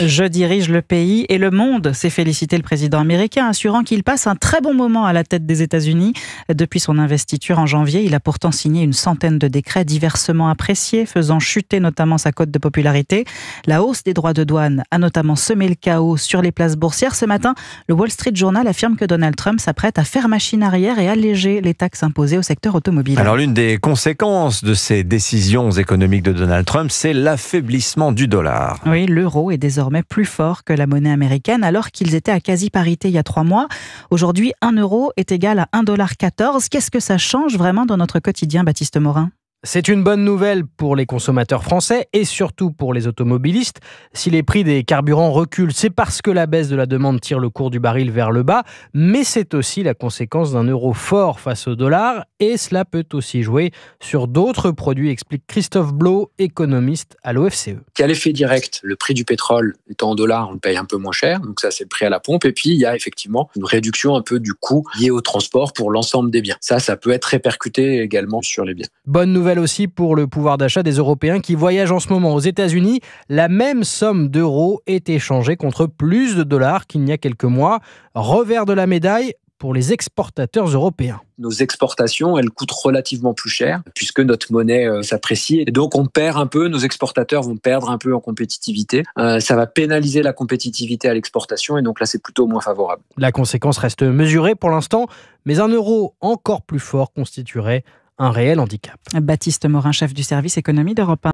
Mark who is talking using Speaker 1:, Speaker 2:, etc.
Speaker 1: Je dirige le pays et le monde, s'est félicité le président américain, assurant qu'il passe un très bon moment à la tête des États-Unis. Depuis son investiture en janvier, il a pourtant signé une centaine de décrets diversement appréciés, faisant chuter notamment sa cote de popularité. La hausse des droits de douane a notamment semé le chaos sur les places boursières. Ce matin, le Wall Street Journal affirme que Donald Trump s'apprête à faire machine arrière et alléger les taxes imposées au secteur automobile.
Speaker 2: Alors l'une des conséquences de ces décisions économiques de Donald Trump, c'est l'affaiblissement du dollar.
Speaker 1: Oui, l'euro est désormais plus fort que la monnaie américaine alors qu'ils étaient à quasi-parité il y a 3 mois. Aujourd'hui, 1 euro est égal à 1,14 $. Qu'est-ce que ça change vraiment dans notre quotidien, Baptiste Morin ?
Speaker 3: C'est une bonne nouvelle pour les consommateurs français et surtout pour les automobilistes. Si les prix des carburants reculent, c'est parce que la baisse de la demande tire le cours du baril vers le bas, mais c'est aussi la conséquence d'un euro fort face au dollar et cela peut aussi jouer sur d'autres produits, explique Christophe Blau, économiste à l'OFCE.
Speaker 4: Il y a l'effet direct, le prix du pétrole étant en dollars, on le paye un peu moins cher, donc ça c'est le prix à la pompe, et puis il y a effectivement une réduction un peu du coût lié au transport pour l'ensemble des biens. Ça peut être répercuté également sur les biens.
Speaker 3: Bonne nouvelle aussi pour le pouvoir d'achat des Européens qui voyagent en ce moment aux États-Unis. La même somme d'euros est échangée contre plus de dollars qu'il y a quelques mois. Revers de la médaille pour les exportateurs européens.
Speaker 4: Nos exportations, elles coûtent relativement plus cher puisque notre monnaie s'apprécie. Et donc on perd un peu, nos exportateurs vont perdre un peu en compétitivité. Ça va pénaliser la compétitivité à l'exportation et donc là c'est plutôt moins favorable.
Speaker 3: La conséquence reste mesurée pour l'instant, mais un euro encore plus fort constituerait un réel handicap.
Speaker 1: Baptiste Morin, chef du service économie d'Europe 1.